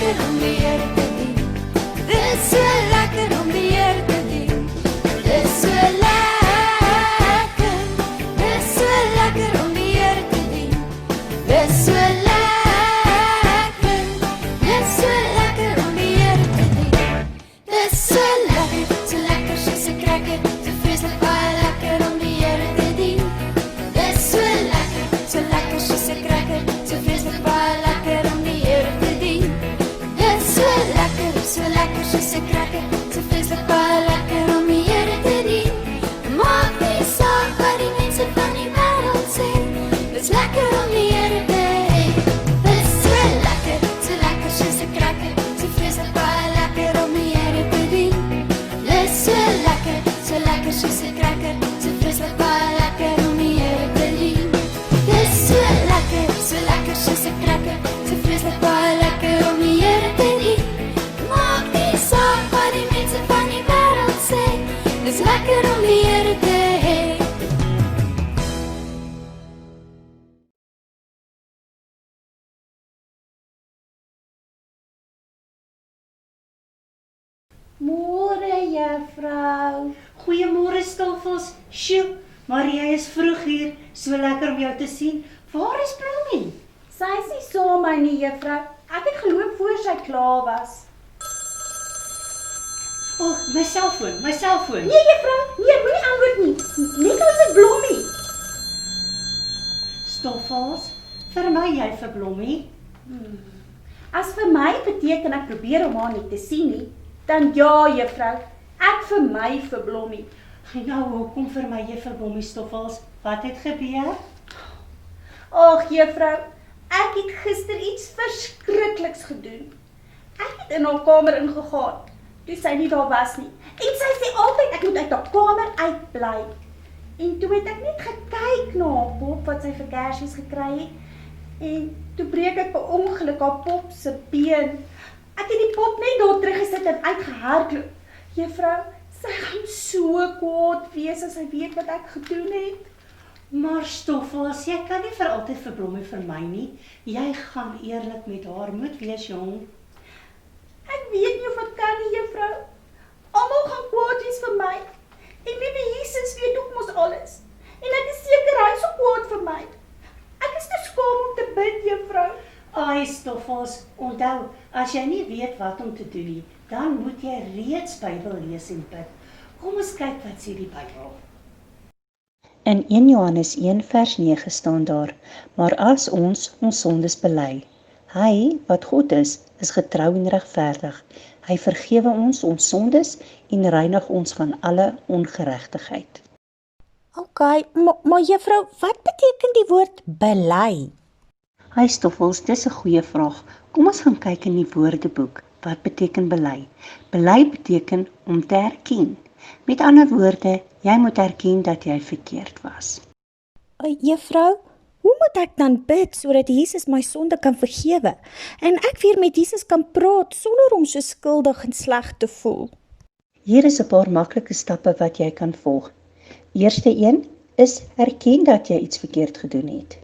lekker om die Here te dien. Dis so lekker om die Here te dien. Dis so lekker. Dis so lekker om die Here te dien. Dis so lekker. Dis so lekker om die Here te dien. Dis so lekker soos 'n cracker. So vreeslik baie lekker om die Here te dien. Dis so lekker soos 'n cracker. So vreeslik baie lekker om die Here te dien. Dis so lekker soos 'n cracker. So vreeslik baie lekker om die Here te dien. Maak nie saak wat die mense van die wêreld sê. Dis lekker om die Here te hê. Dis so lekker soos 'n cracker. So vreeslik baie lekker om die Here te dien. Dis so lekker soos 'n cracker. So vreeslik baie lekker om die Here te dien. Dis so lekker soos 'n cracker. So vreeslik baie lekker om die Here te dien. Maak nie saak wat die mense van die wêreld sê. Dis lekker om die Here te hê. Môre juffrou. Goeiemôre Stoffels. Sjoe, maar jy is vroeg hier. So lekker om jou te sien. Waar is Blommie? Sy is nie saam my nie juffrou. Ek het geloop voor sy klaar was. My selfoon. Nee juffrou, nee, moenie antwoord nie. Net as ek Blommie. Stoffels, vir my jy vir Blommie. As vir my beteken ek probeer om haar nie te sien nie, dan ja juffrou, ek vir my vir Blommie. Nou, hoekom vir my jy vir Blommie Stoffels? Wat het gebeur? Ag juffrou, ek het gister iets verskrikliks gedoen. Ek het in haar kamer ingegaan, toe sy nie daar was nie. En sy sê altyd ek moet uit haar kamer uitbly. En toe het ek net gekyk na haar pop wat sy vir Kersfees gekry het. En toe breek ek per ongeluk haar pop se been. Ek het die pop net daar teruggesit en uitgehardloop. Juffrou, sy gaan so kwaad wees as sy weet wat ek gedoen het. Maar Stoffels, jy kan nie vir altyd vir Blommie vir my nie. Jy gaan eerlik met haar moet wees, jong. Ek weet nie of ek kan nie, juffrou. Almal gaan kwaad wees vir my. En liewe Jesus weet ook mos alles. En ek is seker hy is so kwaad vir my. Ek is te skaam om te bid, juffrou. Ai Stoffels, onthou, as jy nie weet wat om te doen nie, dan moet jy reeds Bybel lees en bid. Kom ons kyk wat sê die Bybel. In 1 Johannes 1 vers 9 staan daar, maar as ons sondes bely, hy wat God is getrou en regverdig. Hy vergewe ons sondes en reinig ons van alle ongeregtigheid. OK, maar juffrou, wat beteken die woord bely? Hy Stoffels, dis 'n goeie vraag. Kom ons gaan kyk in die Woordeboek. Wat beteken bely? Bely beteken om te erken. Met ander woorde, jy moet erken dat jy verkeerd was. Juffrou, hoe moet ek dan bid sodat Jesus my sonde kan vergewe en ek weer met Jesus kan praat sonder om so skuldig en sleg te voel? Hier is 'n paar maklike stappe wat jy kan volg. Eerste een is erken dat jy iets verkeerd gedoen het.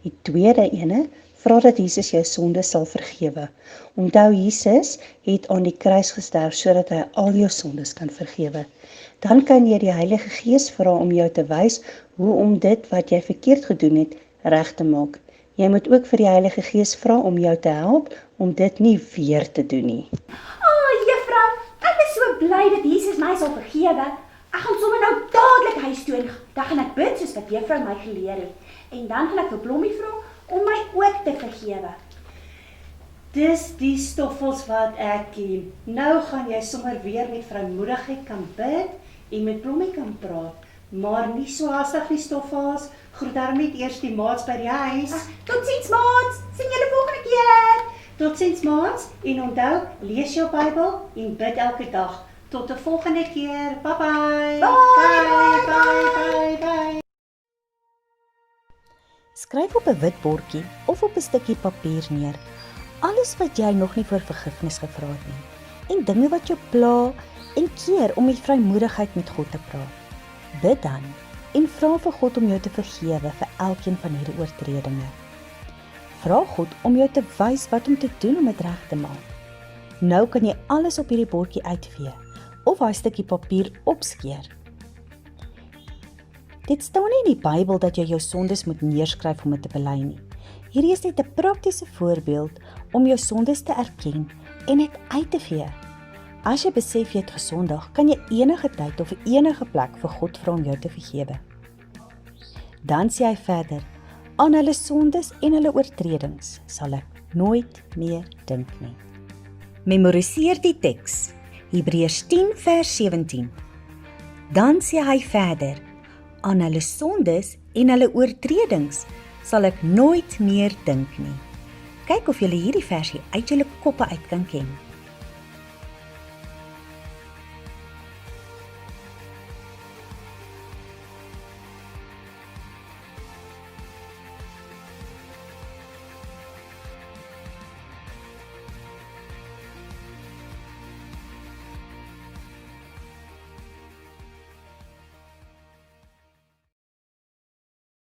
Die tweede ene, vra dat Jesus jou sonde sal vergewe. Onthou, Jesus het aan die kruis gesterf sodat hy al jou sondes kan vergewe. Dan kan jy die Heilige Gees vra om jou te wys hoe om dit wat jy verkeerd gedoen het reg te maak. Jy moet ook vir die Heilige Gees vra om jou te help om dit nie weer te doen nie. Juffrou, ek is so bly dat Jesus my sal vergewe. Ek gaan sommer nou dadelik huis toe en dan gaan ek bid soos wat juffrou my geleer het. En dan gaan ek vir Blommie vra om my ook te vergewe. Dis die Stoffels wat ek ken. Nou gaan jy sommer weer met vrymoedigheid kan bid en met Blommie kan praat. Maar nie so hastig nie Stoffels. Groet dan net eers die maats by die huis. Totsiens maats, sien julle volgende keer. Totsiens maats en onthou, lees jou Bybel en bid elke dag. Tot 'n volgende keer. Bye bye. Bye. Skryf op 'n wit bordjie of op 'n stukkie papier neer alles wat jy nog nie vir vergifnis gevra het nie en dinge wat jou pla en keer om met vrymoedigheid met God te praat. Bid dan en vra vir God om jou te vergewe vir elkeen van hierdie oortredinge. Vra God om jou te wys wat om te doen om dit reg te maak. Nou kan jy alles op hierdie bordjie uitvee of daai stukkie papier opskeer. Dit staan nie in die Bybel dat jy jou sondes moet neerskryf om dit te bely nie. Hierdie is net 'n praktiese voorbeeld om jou sondes te erken en dit uit te vee. As jy besef jy het gesondig, kan jy enige tyd of enige plek vir God vra om jou te vergewe. Dan sê hy verder, aan hulle sondes en hulle oortredings sal ek nooit meer dink nie. Memoriseer die teks, Hebreërs 10 vers 17. Dan sê hy verder, aan hulle sondes en hulle oortredings sal ek nooit meer dink nie. Kyk of julle hierdie versie uit julle koppe uit kan ken.